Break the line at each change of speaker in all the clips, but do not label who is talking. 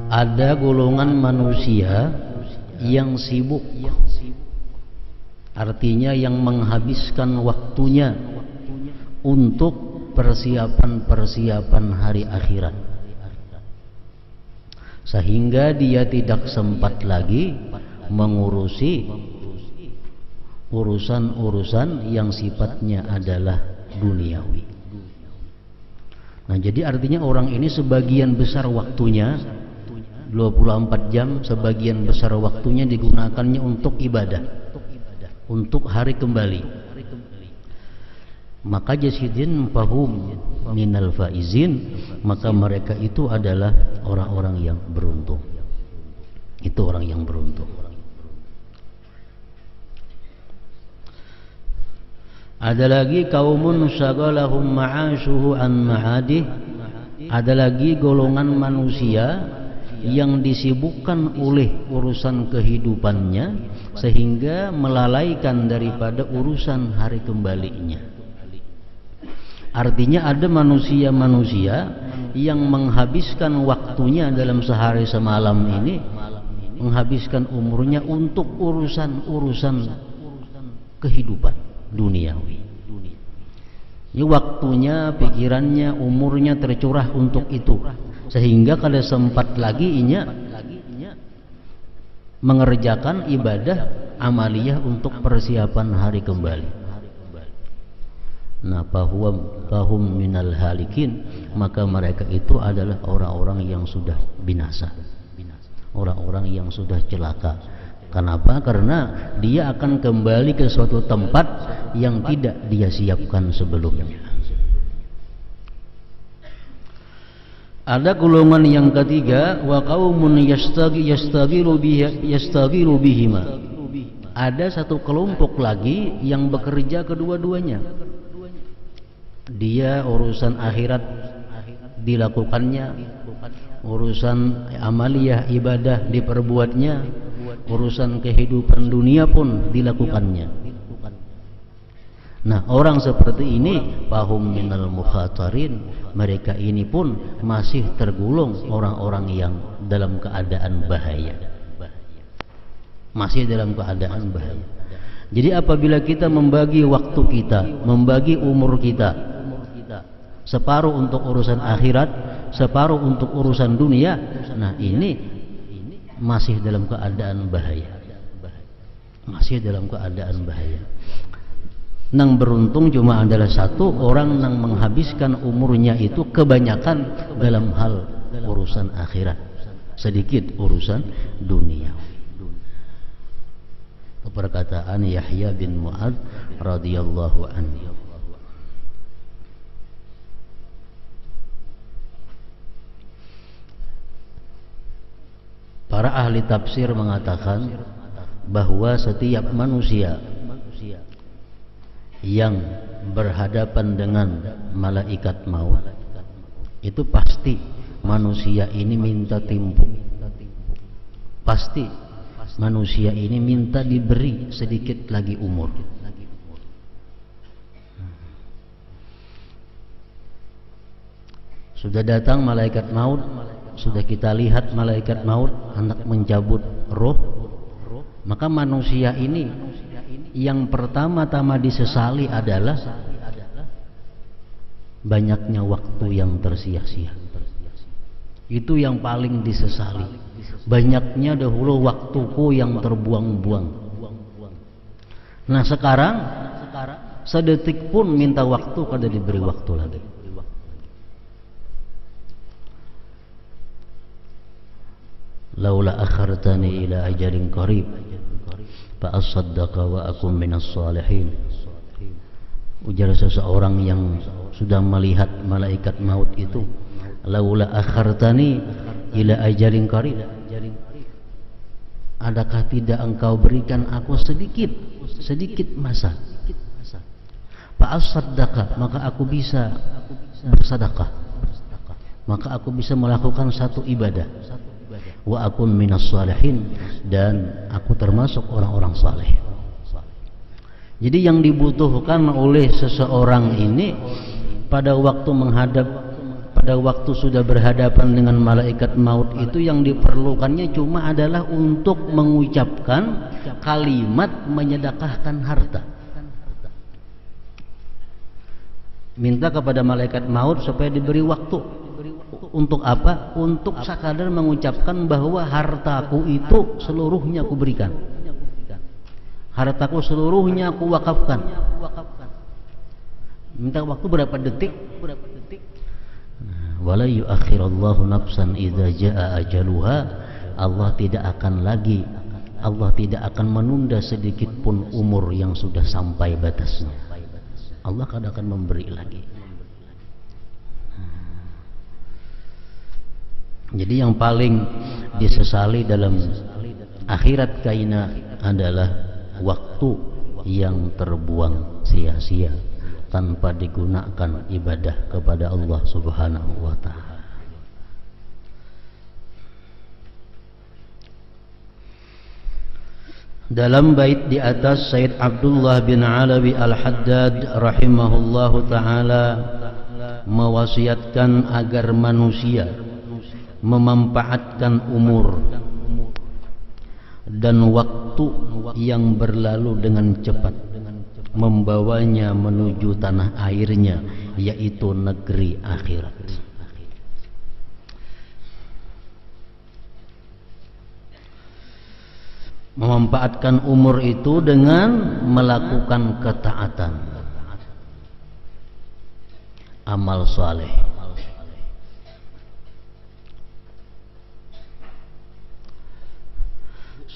ada golongan manusia yang sibuk, artinya yang menghabiskan waktunya untuk persiapan-persiapan hari akhirat, sehingga dia tidak sempat lagi mengurusi urusan-urusan yang sifatnya adalah duniawi. Nah, jadi artinya orang ini sebagian besar waktunya 24 jam, sebagian besar waktunya digunakannya untuk ibadah, untuk hari kembali. Maka jasidin fahum minal faizin, maka mereka itu adalah orang-orang yang beruntung. Itu orang yang beruntung. Ada lagi kaumun syagalahum ma'ashuhu an ma'adih. Ada lagi golongan manusia yang disibukkan oleh urusan kehidupannya sehingga melalaikan daripada urusan hari kembalinya. Artinya ada manusia-manusia yang menghabiskan waktunya dalam sehari semalam ini, menghabiskan umurnya untuk urusan-urusan kehidupan duniawi. Ini waktunya, pikirannya, umurnya tercurah untuk itu, sehingga kalau sempat lagi inya mengerjakan ibadah amaliyah untuk persiapan hari kembali. Nah, fahum minal halikin, maka mereka itu adalah orang-orang yang sudah binasa, orang-orang yang sudah celaka. Kenapa? Karena dia akan kembali ke suatu tempat yang tidak dia siapkan sebelumnya. Ada golongan yang ketiga, wa qaumun yastagilu bihima. Ada satu kelompok lagi yang bekerja kedua-duanya. Dia urusan akhirat dilakukannya, urusan amaliyah ibadah diperbuatnya, urusan kehidupan dunia pun dilakukannya. Nah, orang seperti ini fahum minal mukhatarin, mereka ini pun masih tergolong orang-orang yang dalam keadaan bahaya. Masih dalam keadaan bahaya. Jadi apabila kita membagi waktu kita, membagi umur kita, separuh untuk urusan akhirat, separuh untuk urusan dunia, nah ini masih dalam keadaan bahaya. Masih dalam keadaan bahaya. Nang beruntung cuma adalah satu orang yang menghabiskan umurnya itu kebanyakan dalam hal urusan akhirat, sedikit urusan dunia. Perkataan Yahya bin Mu'adz radhiyallahu anhu. Para ahli tafsir mengatakan bahwa setiap manusia yang berhadapan dengan malaikat maut itu pasti manusia ini minta timbuk, pasti manusia ini minta diberi sedikit lagi umur. Sudah datang malaikat maut, sudah kita lihat malaikat maut hendak mencabut roh, maka manusia ini yang pertama-tama disesali adalah banyaknya waktu yang tersia-sia. Itu yang paling disesali. Banyaknya dahulu waktuku yang terbuang-buang. Nah, sekarang sedetik pun minta waktu kada diberi waktu lagi. Laula akhartani ila ajalin qarib fa asaddaqa wa akum minas salihin. Ujar seseorang yang sudah melihat malaikat maut itu, laula akhartani ila ajalin qarib, adakah tidak engkau berikan aku sedikit masa, fa asaddaqa, maka aku bisa bersedekah, maka aku bisa melakukan satu ibadah, wa akun minas salihin, dan aku termasuk orang-orang saleh. Jadi yang dibutuhkan oleh seseorang ini pada waktu menghadap pada waktu sudah berhadapan dengan malaikat maut itu yang diperlukannya cuma adalah untuk mengucapkan kalimat menyedekahkan harta. Minta kepada malaikat maut supaya diberi waktu. Untuk apa? Untuk sekadar mengucapkan bahwa hartaku itu seluruhnya aku berikan. Hartaku seluruhnya aku wakafkan. Minta waktu berapa detik? Wala yu'akhirallahu nafsan idza jaa ajaluha. Allah tidak akan menunda sedikit pun umur yang sudah sampai batasnya. Allah akan memberi lagi. Jadi yang paling disesali dalam akhirat kaina adalah waktu yang terbuang sia-sia tanpa digunakan ibadah kepada Allah Subhanahu wa ta'ala. Dalam bait di atas, Sayyid Abdullah bin Alawi Al-Haddad rahimahullahu ta'ala mewasiatkan agar manusia memanfaatkan umur dan waktu yang berlalu dengan cepat, membawanya menuju tanah airnya, yaitu negeri akhirat. Memanfaatkan umur itu dengan melakukan ketaatan, amal saleh.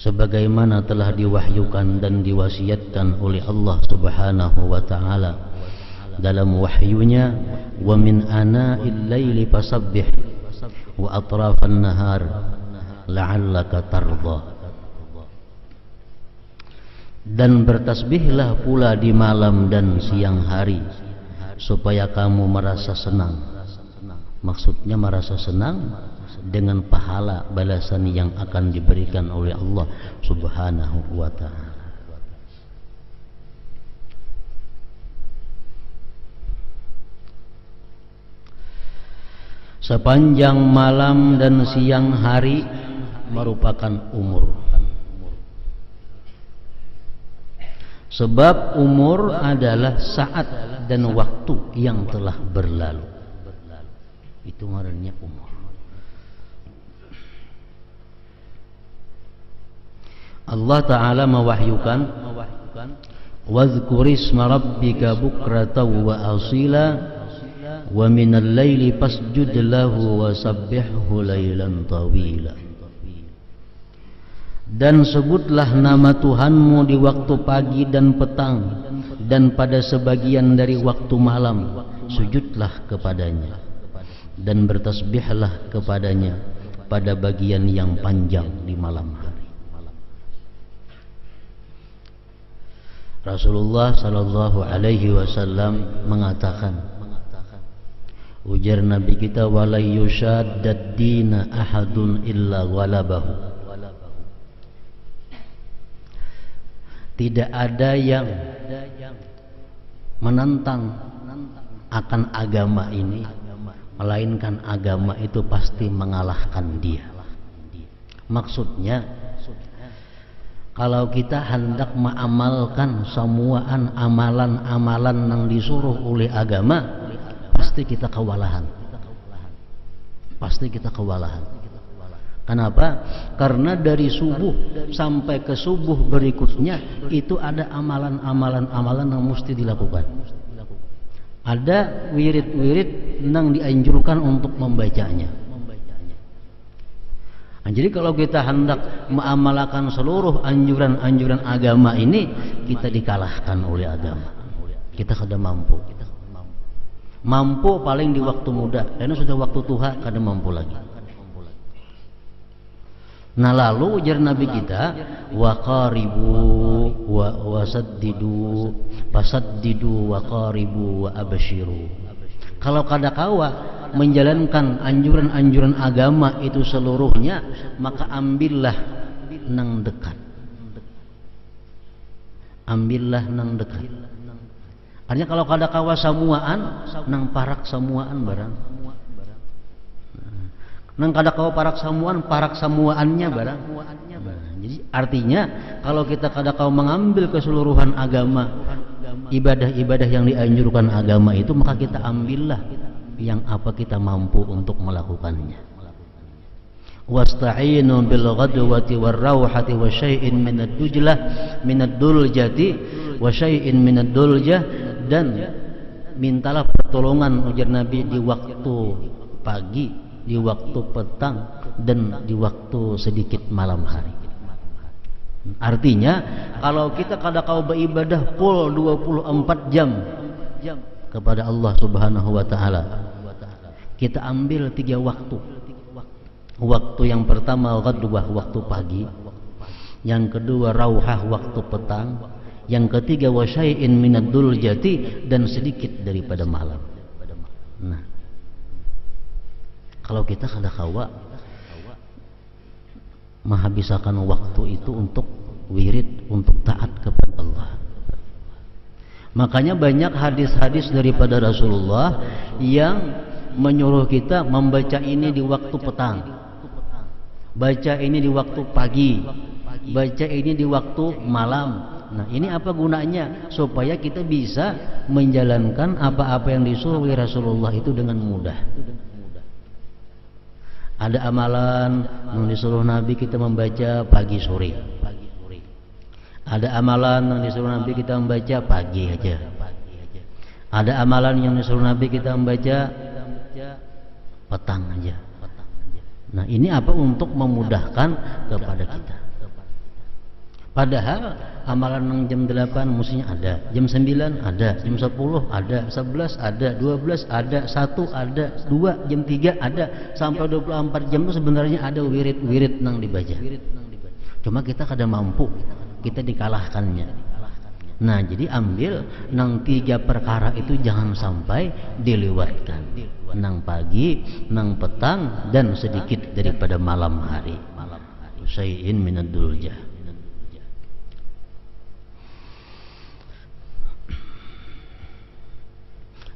Sebagaimana telah diwahyukan dan diwasiatkan oleh Allah Subhanahu wa ta'ala dalam wahyunya, wa min ana'il laili fasabbih wa atrafan nahar la'allaka tardha. Dan bertasbihlah pula di malam dan siang hari supaya kamu merasa senang. Maksudnya merasa senang dengan pahala balasan yang akan diberikan oleh Allah Subhanahu wa ta'ala. Sepanjang malam dan siang hari merupakan umur. Sebab umur adalah saat dan waktu yang telah berlalu. Itu ngarannya umur. Allah Ta'ala mewahyukan, wazkurisma rabbika bukratan wa asila wa minal laili fasjud lahu wa sabbihhu laylan tawila. Dan sebutlah nama Tuhanmu di waktu pagi dan petang, dan pada sebagian dari waktu malam sujudlah kepadanya, dan bertasbihlah kepadanya pada bagian yang panjang di malam hari. Rasulullah sallallahu alaihi wasallam mengatakan, ujar Nabi kita, wala yushaddad dina ahadun illa walabahu. Tidak ada yang menentang akan agama ini, melainkan agama itu pasti mengalahkan dia. Maksudnya, kalau kita hendak mengamalkan semua amalan-amalan yang disuruh oleh agama, pasti kita kewalahan. Pasti kita kewalahan. Kenapa? Karena dari subuh sampai ke subuh berikutnya itu ada amalan-amalan yang mesti dilakukan. Ada wirid-wirid yang dianjurkan untuk membacanya. Nah, jadi kalau kita hendak mengamalkan seluruh anjuran-anjuran agama ini, kita dikalahkan oleh agama. Kita kada mampu. Mampu paling di waktu muda, karena sudah waktu tua kada mampu lagi. Nah, lalu ujar Nabi kita, wa qaribu wa saddidu fasaddidu wa qaribu wa abshiru. Kalau kada kawa menjalankan anjuran-anjuran agama itu seluruhnya, maka ambillah nang dekat. Ambillah nang dekat. Artinya kalau kada kawa samuaan, nang parak samuaan barang. Nang kada kau parak samuaannya barang. Nah, jadi artinya kalau kita kada kau mengambil keseluruhan agama, ibadah-ibadah yang dianjurkan agama itu, maka kita ambillah yang apa kita mampu untuk melakukannya. Wasta'inu bil ghadwati war rawhati wa syai'in minad dujlah minad duljati wa syai'in minad duljah, dan mintalah pertolongan ujar Nabi di waktu pagi, di waktu petang, dan di waktu sedikit malam hari. Artinya kalau kita kada kau beribadah full 24 jam kepada Allah Subhanahu wa taala, kita ambil 3 waktu. Waktu yang pertama ghadwah, waktu pagi. Yang kedua rauhah, waktu petang. Yang ketiga wasyai'in minad duljati, dan sedikit daripada malam. Nah, kalau kita kada kawa menghabiskan waktu itu untuk wirid, untuk taat kepada Allah. Makanya banyak hadis-hadis daripada Rasulullah yang menyuruh kita membaca ini di waktu petang, baca ini di waktu pagi, baca ini di waktu malam. Nah, ini apa gunanya? Supaya kita bisa menjalankan apa-apa yang disuruh oleh Rasulullah itu dengan mudah. Ada amalan yang disuruh Nabi kita membaca pagi sore. Ada amalan yang disuruh Nabi kita membaca pagi aja. Ada amalan yang disuruh Nabi kita membaca petang aja. Nah, ini apa? Untuk memudahkan kepada kita. Padahal amalan yang jam 8 mestinya ada, jam 9 ada, jam 10 ada, 11 ada, 12 ada, 1 ada, 2, jam 3 ada, sampai 24 jam itu sebenarnya ada wirid-wirid nang dibaca. Cuma kita kada mampu, kita dikalahkannya. Nah, jadi ambil nang 3 perkara itu jangan sampai dilewatkan. Nang pagi, nang petang, dan sedikit daripada malam hari. Syai'in minad duljah.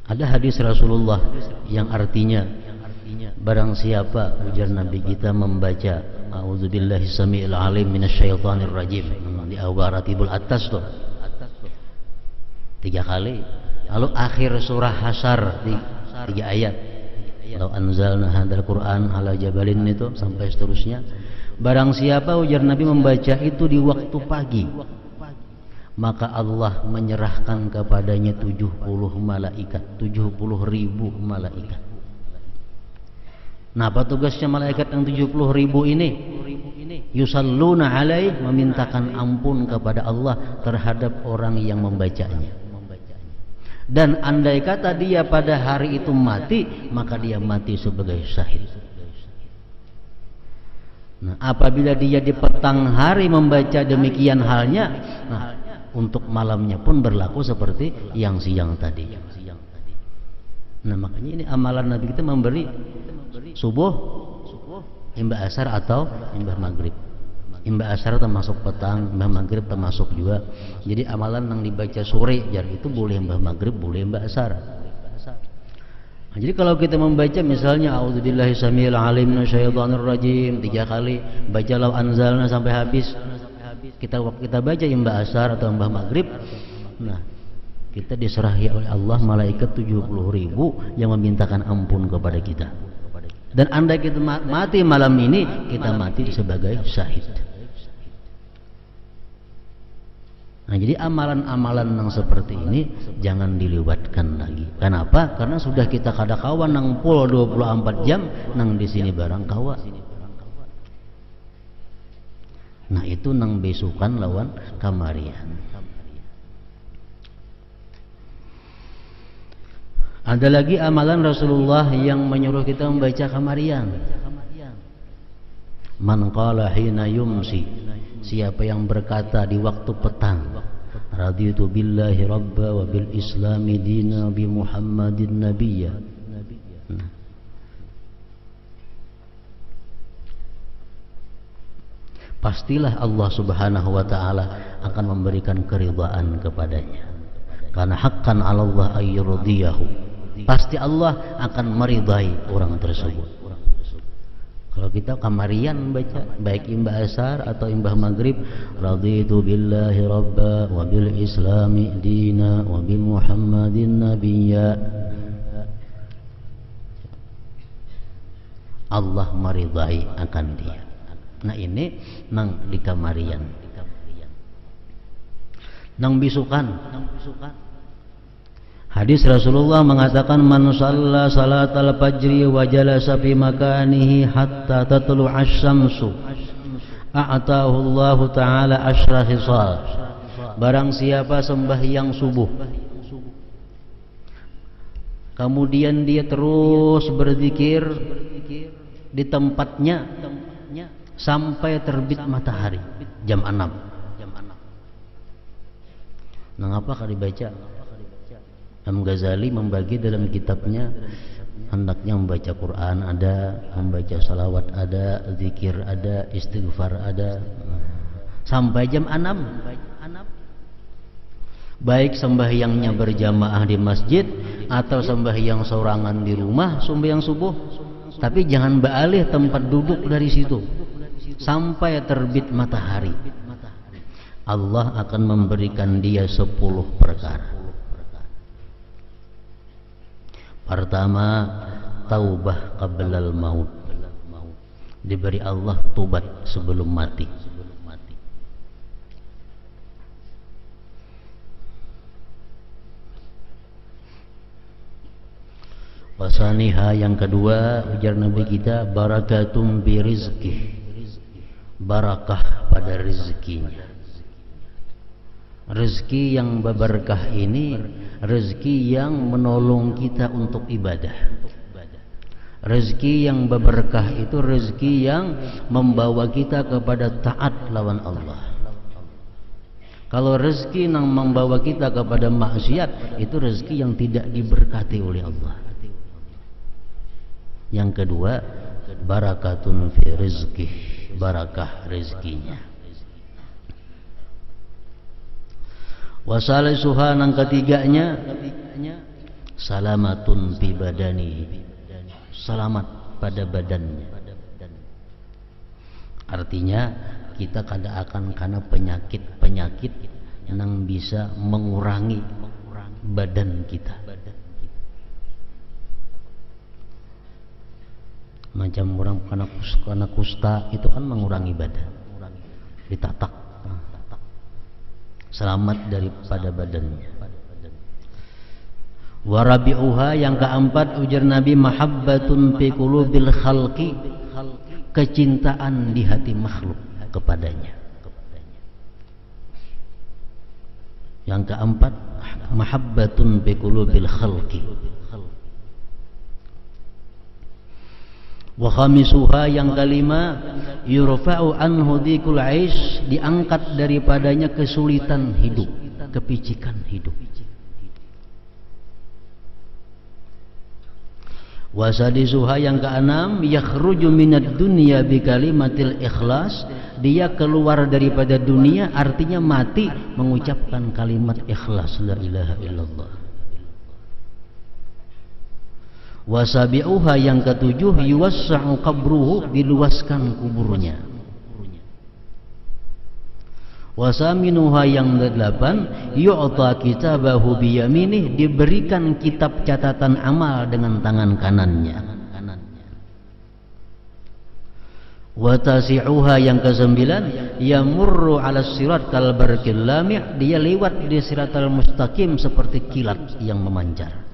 Ada hadis Rasulullah yang artinya barang siapa ujar Nabi kita membaca a'udzubillahi samiil alim minasyaitonir rajim di awal ratibul atas tuh 3 kali, lalu akhir surah Hasyr di 3 ayat, law anzalna hadzal Qur'an ala jabalin itu sampai seterusnya. Barang siapa ujar Nabi membaca itu di waktu pagi, maka Allah menyerahkan kepadanya 70 malaikat, 70.000 malaikat. Nah, apa tugasnya malaikat yang 70.000 ini? Yusalluna alaih, memintakan ampun kepada Allah terhadap orang yang membacanya. Dan andai kata dia pada hari itu mati, maka dia mati sebagai syahid. Nah, apabila dia di petang hari membaca demikian halnya, nah, untuk malamnya pun berlaku seperti yang siang tadi. Nah, makanya ini amalan Nabi kita memberi subuh, imbah asar atau imbah maghrib. Imbah asar termasuk petang, imbah maghrib termasuk juga. Jadi amalan yang dibaca sore jadi itu boleh imbah maghrib, boleh imbah asar. Nah, jadi kalau kita membaca misalnya a'udzubillahi samiil alim minasyaitonir rajim 3 kali, baca law anzalna sampai habis. Kita baca imbah asar atau imbah maghrib, nah kita diserahi oleh Allah malaikat 70.000 yang memintakan ampun kepada kita. Dan andai kita mati malam ini, kita mati sebagai syahid. Nah, jadi amalan-amalan yang seperti ini jangan dilewatkan lagi. Kenapa? Karena sudah kita kada kawan nang pul 24 jam nang di sini barang kawa. Nah, itu nang besukan lawan kamarian. Ada lagi amalan Rasulullah yang menyuruh kita membaca kamarian. Man qala hina yumsi, siapa yang berkata di waktu petang, raditu billahi rabba wa bil islami dina bi Muhammadin nabiyya. Nah, pastilah Allah Subhanahu wa taala akan memberikan keridhaan kepadanya. Karena haqqan 'ala Allah ayyurdiyahu. Pasti Allah akan meridai orang tersebut. Kalau kita kamarian baca, baik imbah asar atau imbah maghrib, raditu billahi rabba wa bil islami dina wa bi muhammadin nabiyya. Allah meridai akan dia. Nah ini nang di kamarian, nang bisukan. Hadis Rasulullah mengatakan man shalla salatal fajri wa jalasa fi makanihi hatta tatlu'a asy-syamsu a'tahu Allah taala asyra hisal. Barang siapa sembahyang subuh kemudian dia terus berzikir di tempatnya sampai terbit matahari jam 6. Nah, apa kali dibaca? Imam Ghazali membagi dalam kitabnya, hendaknya membaca Quran ada, membaca salawat ada, zikir ada, istighfar ada, sampai jam 6. Baik sembahyangnya berjamaah di masjid atau sembahyang sorangan di rumah, sembahyang subuh, tapi jangan beralih tempat duduk dari situ sampai terbit matahari. Allah akan memberikan dia 10 perkara. Pertama, taubah qablal maut. Diberi Allah tobat sebelum mati. Wasaniha, yang kedua, ujar Nabi kita, barakatum bi rizqi. Barakah pada rezekinya. Rezeki yang berberkah ini rezeki yang menolong kita untuk ibadah. Rezeki yang berberkah itu rezeki yang membawa kita kepada taat lawan Allah. Kalau rezeki yang membawa kita kepada maksiat, itu rezeki yang tidak diberkati oleh Allah. Yang kedua, barakatun fi rizqih, barakah rezekinya. Wasalisuha, yang ketiganya, salamatun fi badanihi, selamat pada badannya. Artinya kita kada akan karena penyakit yang bisa mengurangi badan kita. Macam orang karena kusta itu kan mengurangi badan, ditatak. Selamat daripada badannya. Warabi'uha, yang keempat, ujar Nabi, mahabbatun fi qulubil khalqi, kecintaan di hati makhluk kepadanya. Yang keempat, mahabbatun fi qulubil khalqi. Wa khamisuha, yang kelima, yurfa'u anhu dhikul aish, diangkat daripadanya kesulitan hidup, kepicikan hidup. Wa sadisuha, yang keenam, yakhruju minad dunya bi kalimatil ikhlas, dia keluar daripada dunia artinya mati mengucapkan kalimat ikhlas, la ilaha illallah. Wasabi'uha, yang ketujuh, yuwassa'u qabruhu, diluaskan kuburnya. Wasaminuha, yang kedelapan, yu'ta kitabahu biyaminih, diberikan kitab catatan amal dengan tangan kanannya. Watasi'uha, yang kesembilan, yamurru 'ala sirat kal barqil lami', dia lewat di siratal mustaqim seperti kilat yang memancar.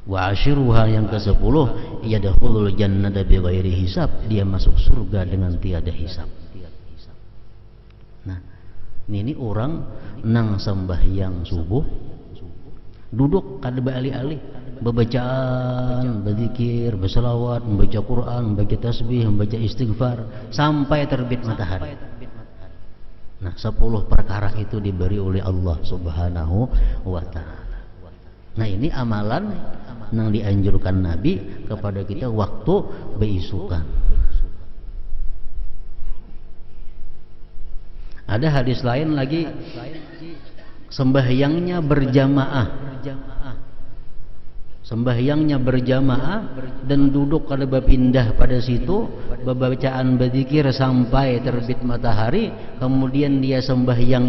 Wa ashiruha, yang ke-10, yadkhulul jannata bighairi hisab, dia masuk surga dengan tiada hisab. Nah, ini orang nang sembahyang subuh duduk kada beralih-alih, bacaan, berzikir, berselawat, membaca Quran, membaca tasbih, membaca istighfar sampai terbit matahari. Nah, 10 perkara itu diberi oleh Allah Subhanahu wa taala. Nah, ini amalan yang dianjurkan Nabi kepada kita waktu beisukan. Ada hadis lain lagi, sembahyangnya berjamaah. sembahyangnya berjamaah dan duduk kalau berpindah pada situ, bacaan berzikir sampai terbit matahari, kemudian dia sembahyang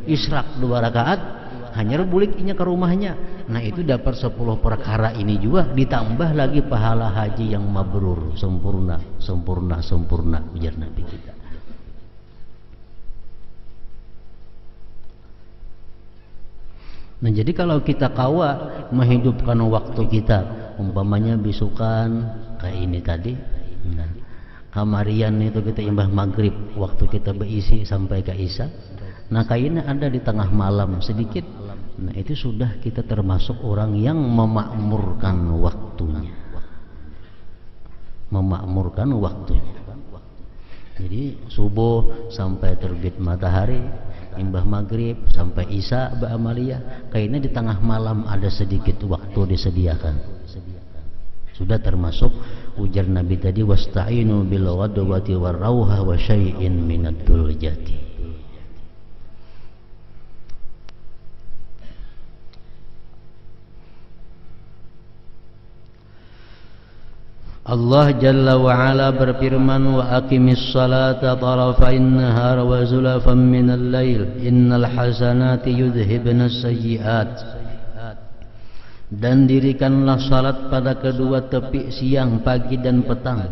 isyraq 2 rakaat, hanya buliknya ke rumahnya. Nah itu dapat 10 perkara ini juga, ditambah lagi pahala haji yang mabrur, sempurna ujar Nabi kita. Nah jadi kalau kita kawa menghidupkan waktu kita, umpamanya bisukan kayak ini tadi, nah, kamarian itu kita imbah maghrib, waktu kita berisi sampai ke isya, nah kayaknya ada di tengah malam sedikit, nah itu sudah kita termasuk orang yang memakmurkan waktunya, jadi subuh sampai terbit matahari, imbah maghrib sampai isya ba'amaliyah, kayaknya di tengah malam ada sedikit waktu disediakan, sudah termasuk ujar Nabi tadi, wasta'inu bil ghadwati war rauha wa syai'in minad duljati. Allah Jalla wa Ala berfirman, wa aqimis salata tarafain nahar wa zulafan minal lail innal hasanati yudhibnas sayyiat. Dan dirikanlah salat pada kedua tepi siang, pagi dan petang,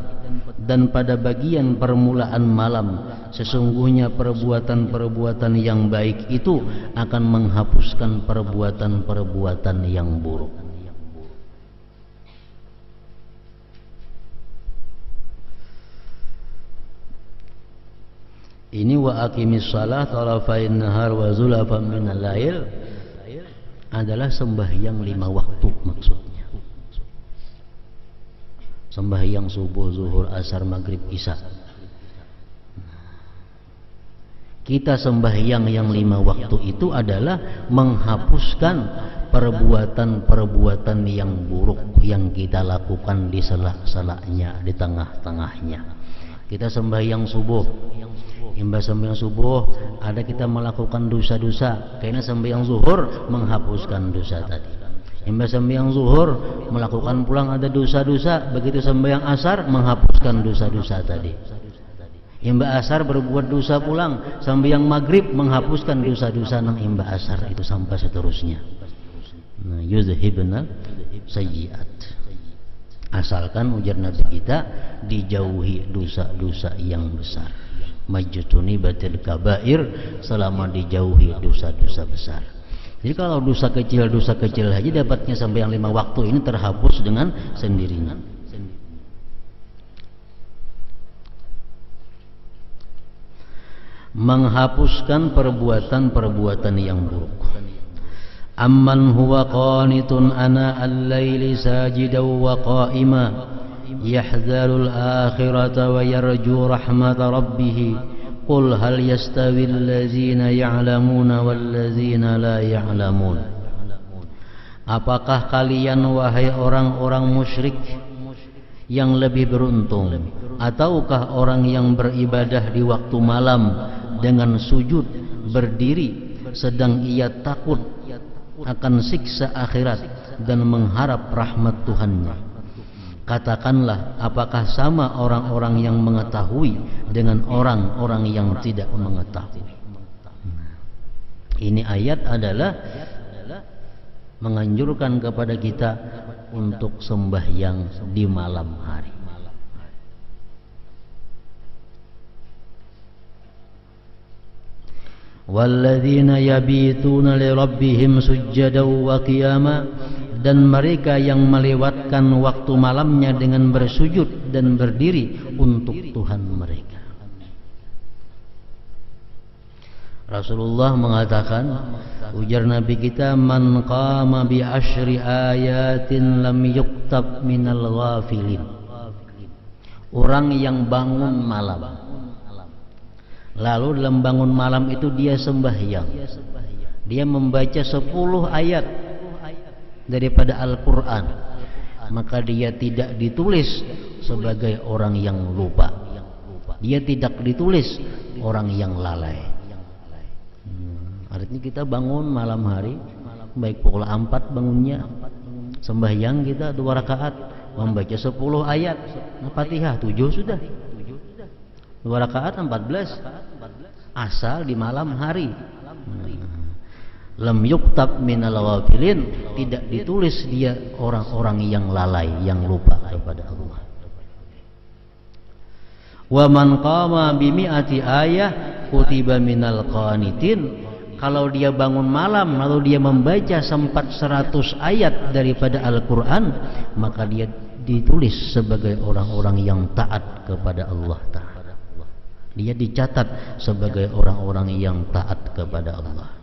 dan pada bagian permulaan malam, sesungguhnya perbuatan-perbuatan yang baik itu akan menghapuskan perbuatan-perbuatan yang buruk. Ini wa aqimis shalah tarafain nahar wa zulafan minal lail adalah sembahyang 5 waktu maksudnya. Sembahyang subuh, zuhur, asar, maghrib, isya. Kita sembahyang yang 5 waktu itu adalah menghapuskan perbuatan-perbuatan yang buruk yang kita lakukan di sela-selanya, di tengah-tengahnya. Kita sembahyang subuh, imbas sembahyang subuh ada kita melakukan dosa-dosa, karena sembahyang zuhur menghapuskan dosa tadi. Imbas sembahyang zuhur melakukan pulang ada dosa-dosa, begitu sembahyang asar menghapuskan dosa-dosa tadi. Imbas asar berbuat dosa pulang, sembahyang maghrib menghapuskan dosa-dosa nang imbas asar, itu sampai seterusnya. Nah, yuzhibna sayyiat. Asalkan ujar Nabi kita dijauhi dosa-dosa yang besar. Majtuni batil kabair, selama dijauhi dosa-dosa besar. Jadi kalau dosa kecil saja dapatnya sampai yang 5 waktu ini terhapus dengan sendirinya. Menghapuskan perbuatan-perbuatan yang buruk. Amman huwa qanitun ana al-laili sajidan wa qa'ima yahdharul akhirata wa yarju rahmata rabbih qul hal yastawi allazina ya'lamuna wallazina la ya'lamun. Apakah kalian wahai orang-orang musyrik yang lebih beruntung, ataukah orang yang beribadah di waktu malam dengan sujud berdiri sedang ia takut akan siksa akhirat dan mengharap rahmat Tuhannya? Katakanlah, apakah sama orang-orang yang mengetahui dengan orang-orang yang tidak mengetahui? Ini ayat adalah menganjurkan kepada kita untuk sembahyang di malam hari. Walladzina yabituna li rabbihim sujjadan wa qiyama, dan mereka yang melewatkan waktu malamnya dengan bersujud dan berdiri untuk Tuhan mereka. Rasulullah mengatakan, ujar Nabi kita, man qama bi asyri ayatin lam yuktab minal ghafilin. Orang yang bangun malam, lalu dalam bangun malam itu dia sembahyang, dia membaca 10 ayat daripada Al-Quran, maka dia tidak ditulis sebagai orang yang lupa, dia tidak ditulis orang yang lalai. Artinya kita bangun malam hari, baik pukul 4 bangunnya, Sembahyang kita 2 rakaat membaca 10 ayat. Nah, Fatihah 7 sudah. 2 rakaat 14. Asal di malam hari. Lam yuktab minal ghafilin, tidak ditulis dia orang-orang yang lalai, yang lupa kepada Allah. Wa man qama bi mi'ati ayah kutiba minal qanitin. Kalau dia bangun malam lalu dia membaca sempat 100 ayat daripada Al-Quran, maka dia ditulis sebagai orang-orang yang taat kepada Allah Ta'ala. Dia dicatat sebagai orang-orang yang taat kepada Allah.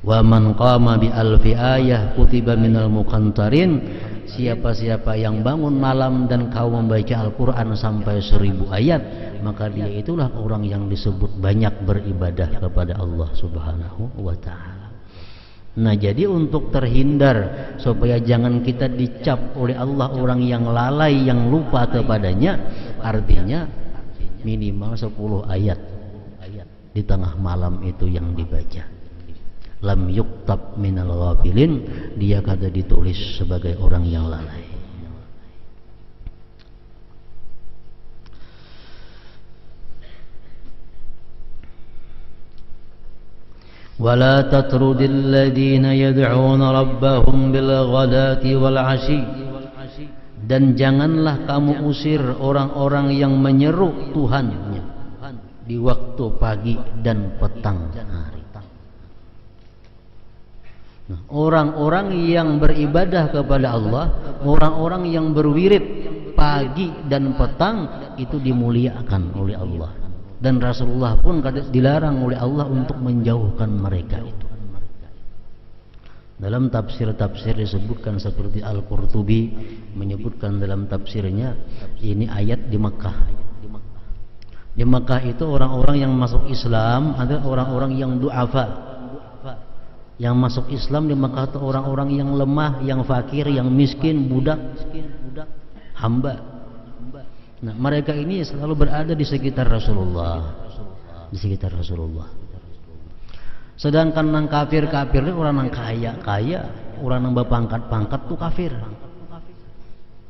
Wa man qama bi alfi ayah kutiba minal muqantarin. Siapa-siapa yang bangun malam dan kau membaca Al-Quran sampai 1000 ayat, maka dia itulah orang yang disebut banyak beribadah kepada Allah Subhanahu wa ta'ala. Nah, jadi untuk terhindar supaya jangan kita dicap oleh Allah orang yang lalai, yang lupa kepadanya, artinya minimal 10 ayat di tengah malam itu yang dibaca. Lam yuktab minal ghafilin, dia kada ditulis sebagai orang yang lalai. Wala tatrudil ladina yad'una rabbahum bil ghadati wal 'ashi. Dan janganlah kamu usir orang-orang yang menyeru Tuhannya di waktu pagi dan petang hari. Orang-orang yang beribadah kepada Allah, orang-orang yang berwirid pagi dan petang, itu dimuliakan oleh Allah. Dan Rasulullah pun dilarang oleh Allah untuk menjauhkan mereka itu. Dalam tafsir-tafsir disebutkan seperti Al-Qurtubi menyebutkan dalam tafsirnya, ini ayat di Makkah. Di Makkah itu orang-orang yang masuk Islam adalah orang-orang yang du'afa. Yang masuk Islam di Makkah itu orang-orang yang lemah, yang fakir, yang miskin, budak, hamba. Nah, mereka ini selalu berada di sekitar Rasulullah, di sekitar Rasulullah. Sedangkan nang kafir-kafir itu orang nang kaya, orang nang berpangkat-pangkat tuh kafir.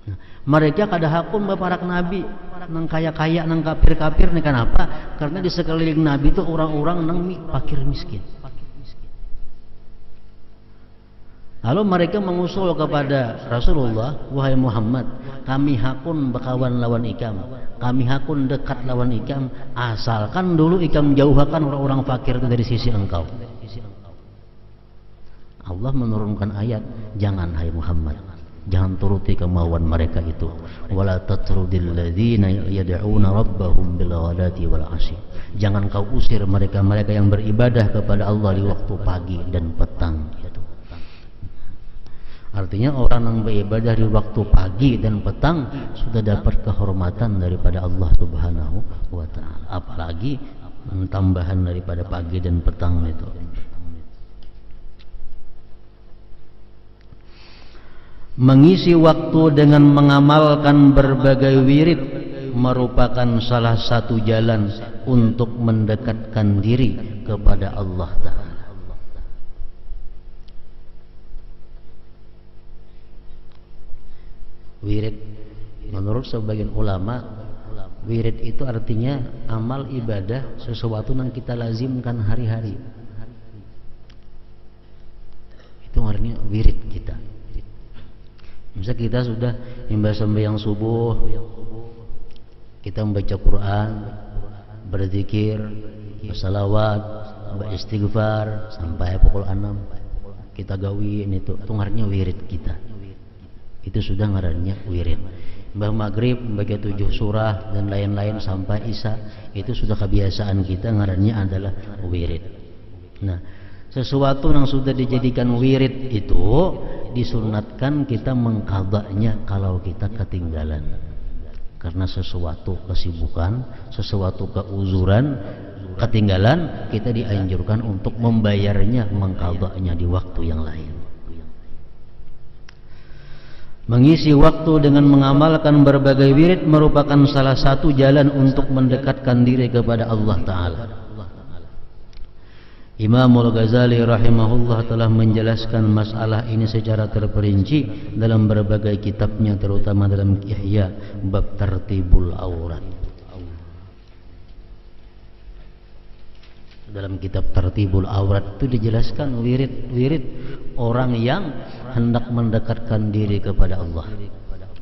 Nah, mereka kada hakun baparak Nabi, nang kaya-kaya, nang kafir-kafir nih. Kenapa? Karena di sekeliling Nabi itu orang-orang nang fakir miskin. Lalu mereka mengusul kepada Rasulullah, wahai Muhammad, kami hakun berkawan lawan ikam, kami hakun dekat lawan ikam, asalkan dulu ikam jauhkan orang-orang fakir itu dari sisi engkau. Allah menurunkan ayat, jangan hai Muhammad, jangan turuti kemauan mereka itu. Wala tatrudil ladzina yad'una rabbahum bil ghadati wal 'ashi. Jangan kau usir mereka-mereka yang beribadah kepada Allah di waktu pagi dan petang. Artinya orang yang beribadah di waktu pagi dan petang sudah dapat kehormatan daripada Allah Subhanahu wa ta'ala. Apalagi tambahan daripada pagi dan petang itu. Mengisi waktu dengan mengamalkan berbagai wirid merupakan salah satu jalan untuk mendekatkan diri kepada Allah Ta'ala. Wirid, menurut sebagian ulama, wirid itu artinya amal ibadah, sesuatu yang kita lazimkan hari-hari. Itu artinya wirid kita. Misal kita sudah sembahyang subuh, kita membaca Quran, berzikir, bersalawat, beristighfar sampai pukul 6, kita gawin itu artinya wirid kita. Itu sudah ngarannya wirid. Mbah maghrib membaca 7 surah dan lain-lain sampai isya, itu sudah kebiasaan kita, ngarannya adalah wirid. Nah, sesuatu yang sudah dijadikan wirid itu disunatkan kita mengqadanya kalau kita ketinggalan karena sesuatu kesibukan, sesuatu keuzuran, ketinggalan, kita dianjurkan untuk membayarnya, mengqadanya di waktu yang lain. Mengisi waktu dengan mengamalkan berbagai wirid merupakan salah satu jalan untuk mendekatkan diri kepada Allah Ta'ala. Imam Al-Ghazali rahimahullah telah menjelaskan masalah ini secara terperinci dalam berbagai kitabnya, terutama dalam Ihya bab Tartibul Aurat. Dalam kitab Tartibul Aurat itu dijelaskan wirid-wirid orang yang hendak mendekatkan diri kepada Allah.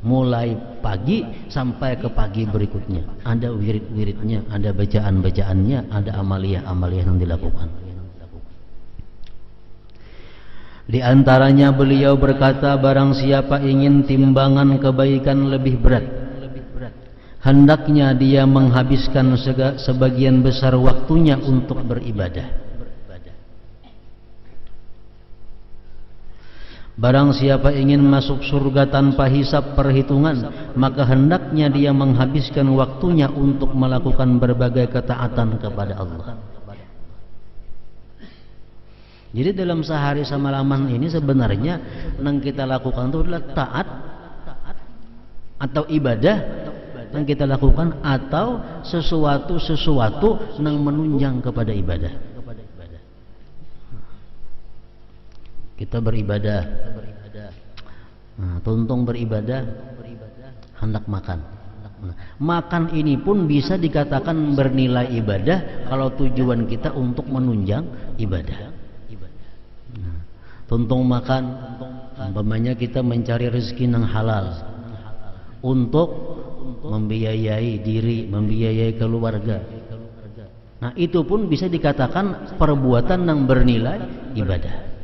Mulai pagi sampai ke pagi berikutnya ada wirid-wiridnya, ada bacaan-bacaannya, ada amaliyah-amaliyah yang dilakukan. Di antaranya beliau berkata, barang siapa ingin timbangan kebaikan lebih berat, hendaknya dia menghabiskan sebagian besar waktunya untuk beribadah. Barang siapa ingin masuk surga tanpa hisab perhitungan, maka hendaknya dia menghabiskan waktunya untuk melakukan berbagai ketaatan kepada Allah. Jadi dalam sehari semalaman ini sebenarnya yang kita lakukan itu adalah taat atau ibadah yang kita lakukan, atau sesuatu yang menunjang kepada ibadah. Kita beribadah, tuntung beribadah, hendak makan. Makan ini pun bisa dikatakan bernilai ibadah kalau tujuan kita untuk menunjang ibadah. Tuntung makan, umpamanya kita mencari rezeki yang halal untuk membiayai diri, membiayai keluarga. Nah, itu pun bisa dikatakan perbuatan yang bernilai ibadah.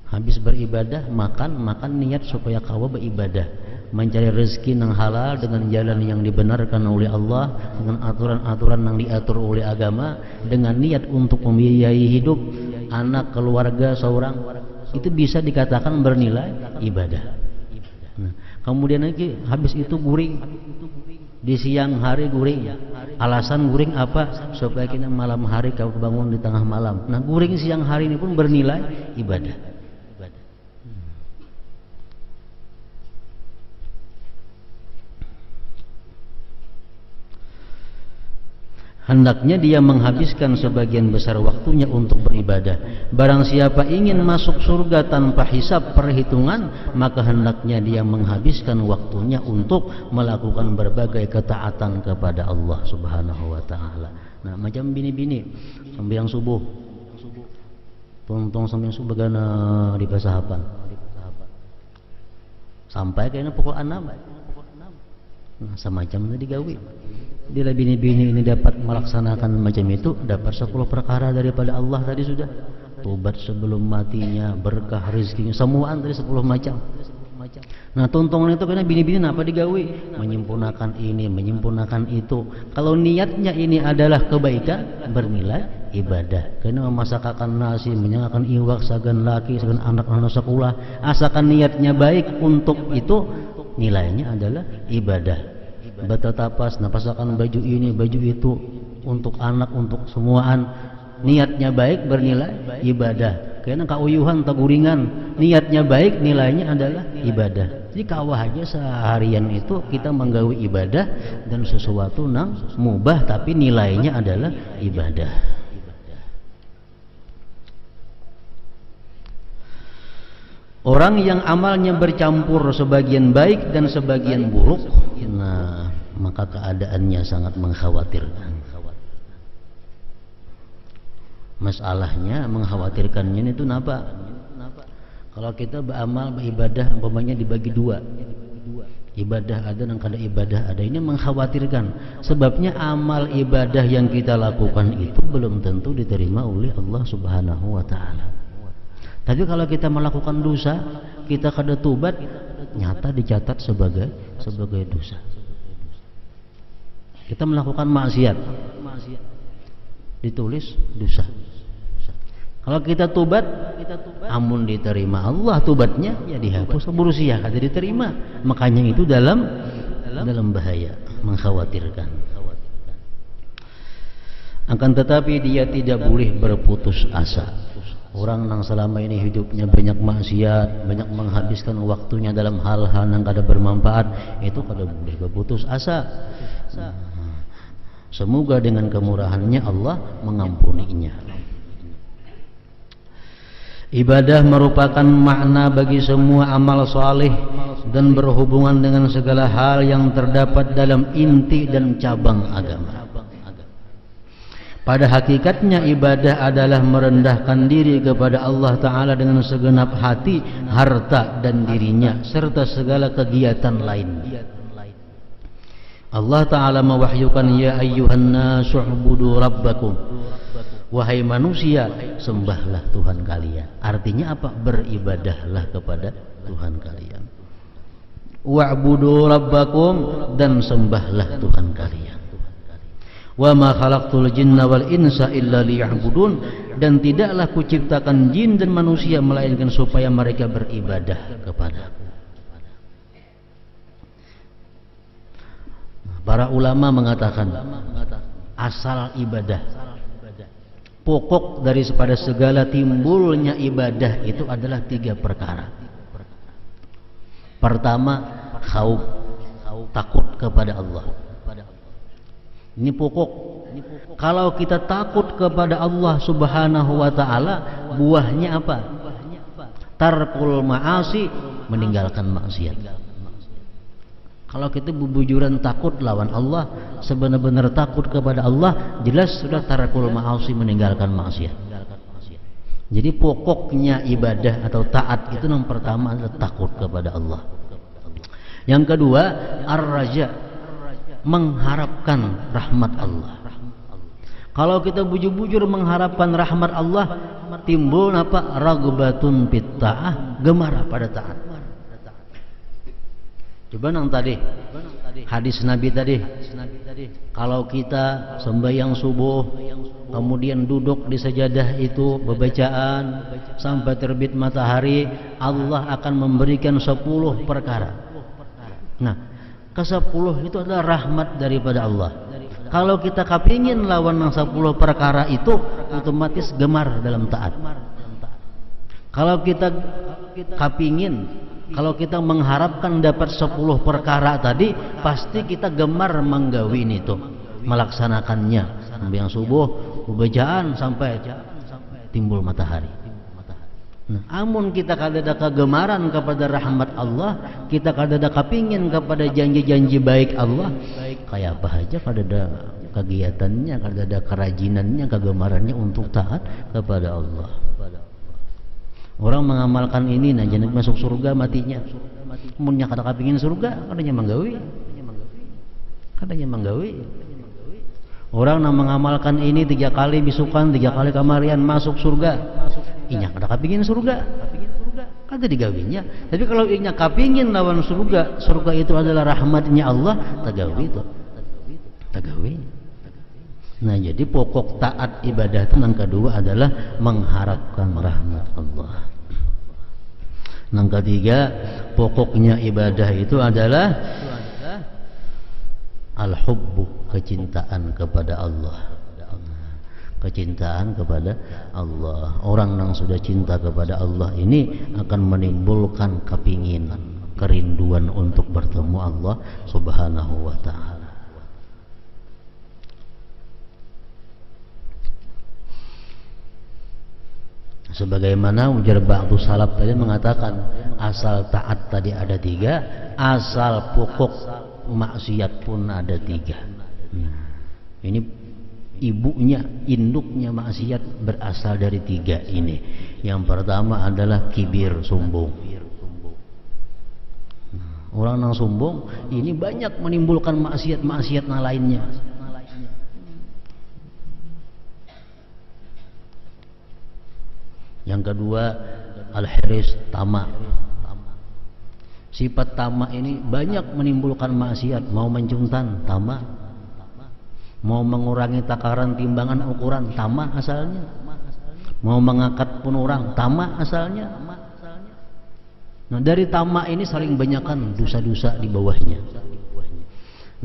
Habis beribadah, makan niat supaya kau beribadah, mencari rezeki yang halal dengan jalan yang dibenarkan oleh Allah, dengan aturan-aturan yang diatur oleh agama, dengan niat untuk membiayai hidup anak, keluarga seorang, itu bisa dikatakan bernilai ibadah. Nah, kemudian lagi habis itu guring, di siang hari guring. Alasan guring apa? Supaya kita malam hari kau bangun di tengah malam. Nah, guring siang hari ini pun bernilai ibadah. Hendaknya dia menghabiskan sebagian besar waktunya untuk beribadah. Barang siapa ingin masuk surga tanpa hisab perhitungan, maka hendaknya dia menghabiskan waktunya untuk melakukan berbagai ketaatan kepada Allah Subhanahu wa ta'ala. Nah, macam bini-bini sembahyang subuh, tong sembahyang subuh gana di pasahapan sampai kayaknya pukul 6. Nah, semacam itu digawi. Bila bini-bini ini dapat melaksanakan macam itu, dapat 10 perkara daripada Allah tadi sudah. Tobat sebelum matinya, berkah rezekinya, semuaan tadi 10 macam. Nah, tuntungan itu karena bini-bini apa digawi? Menyempurnakan ini, menyempurnakan itu. Kalau niatnya ini adalah kebaikan, bernilai ibadah. Karena memasakkan nasi, menyangkakan iwak, sagan laki, sagan anak-anak sekolah, asalkan niatnya baik untuk itu, nilainya adalah ibadah. Betatapas, napasakan baju ini, baju itu, untuk anak, untuk semuaan, niatnya baik, bernilai ibadah. Karena kauyuhan, taguringan, niatnya baik, nilainya adalah ibadah. Jadi kawah aja seharian itu kita menggawi ibadah dan sesuatu yang mubah tapi nilainya adalah ibadah. Orang yang amalnya bercampur sebagian baik dan sebagian buruk, nah, maka keadaannya sangat mengkhawatirkan. Masalahnya mengkhawatirkannya itu kenapa? Kalau kita beramal, beribadah, umpamanya dibagi dua, ibadah ada dan kada ibadah ada, ini mengkhawatirkan. Sebabnya amal ibadah yang kita lakukan itu belum tentu diterima oleh Allah Subhanahu wa ta'ala. Tapi kalau kita melakukan dosa, kita kada tobat, nyata dicatat sebagai dosa. Kita melakukan maksiat, ditulis dosa. Kalau kita tobat, amun diterima Allah tobatnya, ya dihapus berusia kada diterima. Makanya itu dalam bahaya, mengkhawatirkan. Akan tetapi dia tidak boleh berputus asa. Orang yang selama ini hidupnya banyak maksiat, banyak menghabiskan waktunya dalam hal-hal yang kada bermanfaat, itu kada boleh berputus asa. Semoga dengan kemurahannya Allah mengampuninya. Ibadah merupakan makna bagi semua amal saleh dan berhubungan dengan segala hal yang terdapat dalam inti dan cabang agama. Pada hakikatnya ibadah adalah merendahkan diri kepada Allah Ta'ala dengan segenap hati, harta dan dirinya serta segala kegiatan lainnya. Allah Ta'ala mewahyukan, ya ayyuhan nasu ubudu rabbakum, wahai manusia sembahlah Tuhan kalian. Artinya apa? Beribadahlah kepada Tuhan kalian. Wa'budu rabbakum, dan sembahlah Tuhan kalian. Wa ma khalaqtul jinna wal insa illa liya'budun, dan tidaklah kuciptakan jin dan manusia melainkan supaya mereka beribadah kepadaku. Para ulama mengatakan asal ibadah, pokok daripada segala timbulnya ibadah itu adalah 3 perkara. Pertama, khauf, takut kepada Allah. Ini pokok. Kalau kita takut kepada Allah Subhanahu wa Ta'ala, buahnya apa? Tarkul ma'asi, meninggalkan maksiat. Kalau kita bujuran takut lawan Allah, sebenar-benar takut kepada Allah, jelas sudah tarkul ma'asi, meninggalkan maksiat. Jadi pokoknya ibadah atau taat itu yang pertama adalah takut kepada Allah. Yang kedua, ar-raja, mengharapkan rahmat Allah. Kalau kita bujur-bujur mengharapkan rahmat Allah, timbul apa? Ragbatun fit ta'ah, gemar pada taat. Coba nang tadi hadis Nabi tadi, kalau kita sembahyang subuh kemudian duduk di sajadah itu bebacaan sampai terbit matahari, Allah akan memberikan 10 perkara. Nah, ke-10 itu adalah rahmat daripada Allah. Kalau kita kepingin lawan yang 10 perkara itu, otomatis gemar dalam taat. Kalau kita kepingin, kalau kita mengharapkan dapat 10 perkara tadi, pasti kita gemar menggawin itu, melaksanakannya. Sembahyang subuh, bacaan sampai timbul matahari. Nah, amun kita kadada kegemaran kepada rahmat Allah, kita kadada kepingin kepada janji-janji baik Allah, kayak apa aja kadada kegiatannya, kadada kerajinannya, kegemarannya untuk taat kepada Allah. Orang mengamalkan ini, nah jangan masuk surga matinya. Munnya kata kepingin surga, katanya menggawi. Orang yang mengamalkan ini 3 kali bisukan, 3 kali kamarian masuk surga. Inya kata kepingin surga, kata digawinya. Tapi kalau inya kepingin lawan surga, surga itu adalah rahmatnya Allah, tagawi itu. Tagawi. Nah, jadi pokok taat ibadah itu yang kedua adalah mengharapkan rahmat Allah. Yang ketiga, pokoknya ibadah itu adalah al-hubbu, kecintaan kepada Allah. Kecintaan kepada Allah. Orang yang sudah cinta kepada Allah ini akan menimbulkan kepinginan, kerinduan untuk bertemu Allah Subhanahu wa Ta'ala. Sebagaimana ujar ba'du salaf tadi mengatakan, asal taat tadi ada 3, asal pokok maksiat pun ada 3. Nah, ini ibunya, induknya maksiat berasal dari 3 ini. Yang pertama adalah kibir, sombong. Nah, orang yang sombong ini banyak menimbulkan maksiat-maksiat lainnya. Yang kedua, al-hiris, tamak. Sifat tamak ini banyak menimbulkan maksiat. Mau mencuntan, tamak. Mau mengurangi takaran timbangan ukuran, tamak asalnya. Mau mengangkat pun orang, tamak asalnya. Nah, dari tamak ini saling banyakkan dosa-dosa di bawahnya.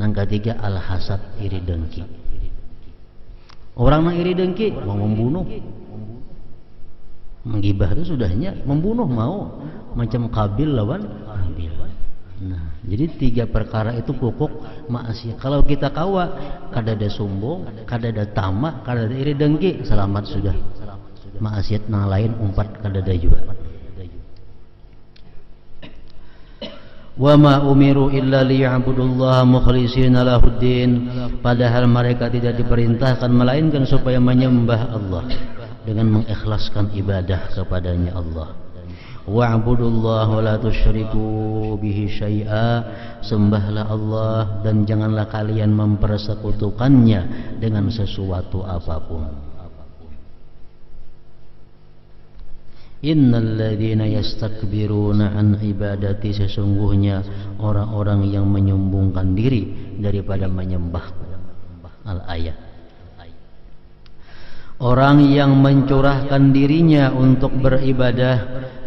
Yang ketiga, al-hasad, iri dengki. Orang yang iri dengki mau membunuh, menggibah itu sudahnya membunuh, mau macam Qabil lawan Habil. Nah, Jadi 3 perkara itu pokok maksiat. Kalau kita kawa kadada sombong, kadada tamak, kadada iri dengki, selamat sudah. Maksiat yang lain 4 kadada juga. Wa ma umiru illa liya'budullaha mukhlishina lahuddin. Padahal mereka tidak diperintahkan melainkan supaya menyembah Allah dengan mengikhlaskan ibadah kepadanya Allah. Wa'budullaha wa la tusyriku bihi syai'a. Sembahlah Allah dan janganlah kalian mempersekutukannya dengan sesuatu apapun. Innal ladzina yastakbiruna an ibadati, sesungguhnya orang-orang yang menyombongkan diri daripada menyembah. Al-ayat. Orang yang mencurahkan dirinya untuk beribadah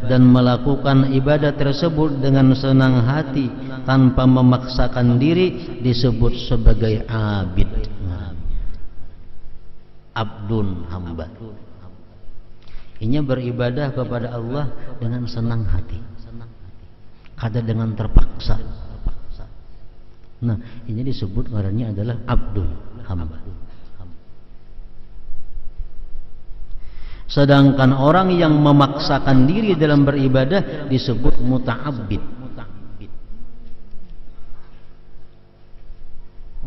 dan melakukan ibadah tersebut dengan senang hati tanpa memaksakan diri disebut sebagai abid. Abdun, hamba. Ini beribadah kepada Allah dengan senang hati, kada dengan terpaksa. Nah, ini disebut ngarannya adalah abdul, hamba. Sedangkan orang yang memaksakan diri dalam beribadah disebut muta'abbid.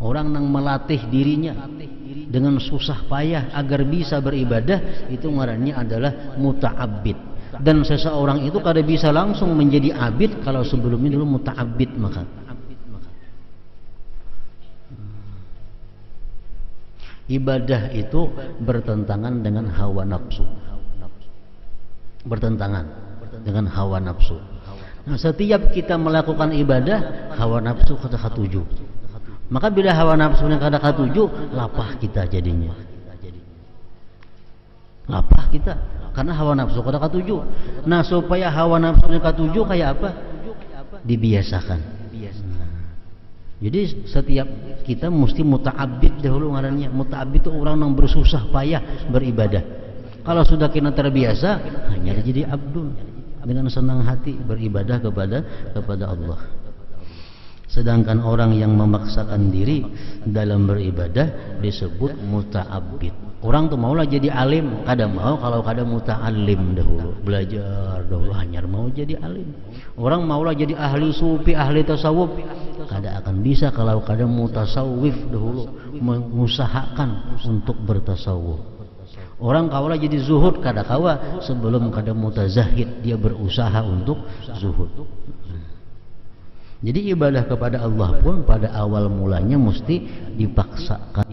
Orang yang melatih dirinya dengan susah payah agar bisa beribadah, itu ngarannya adalah muta'abbid. Dan seseorang itu kada bisa langsung menjadi abid kalau sebelumnya dulu muta'abbid. Maka ibadah itu bertentangan dengan hawa nafsu. Bertentangan dengan hawa nafsu. Nah, setiap kita melakukan ibadah, hawa nafsu kada katuju. Maka bila hawa nafsunya kada katuju, lapah kita jadinya. Lapah kita karena hawa nafsu kada katuju. Nah, supaya hawa nafsunya katuju kayak apa? Dibiasakan. Jadi setiap kita mesti muta'abbid dahulu ngarannya. Muta'abbid itu orang yang bersusah payah beribadah. Kalau sudah kita terbiasa, hanya jadi abdul dengan senang hati beribadah kepada Allah. Sedangkan orang yang memaksakan diri dalam beribadah disebut muta'abbid. Orang tuh maulah jadi alim, kada mau kalau kada muta'allim dahulu, belajar dahulu, hanya mau jadi alim. Orang maulah jadi ahli sufi, ahli tasawuf, kada akan bisa kalau kada mutasawwif dahulu, mengusahakan untuk bertasawuf. Orang kaulah jadi zuhud, kada kawa sebelum kada mutazahid, dia berusaha untuk zuhud. Jadi ibadah kepada Allah pun pada awal mulanya mesti dipaksakan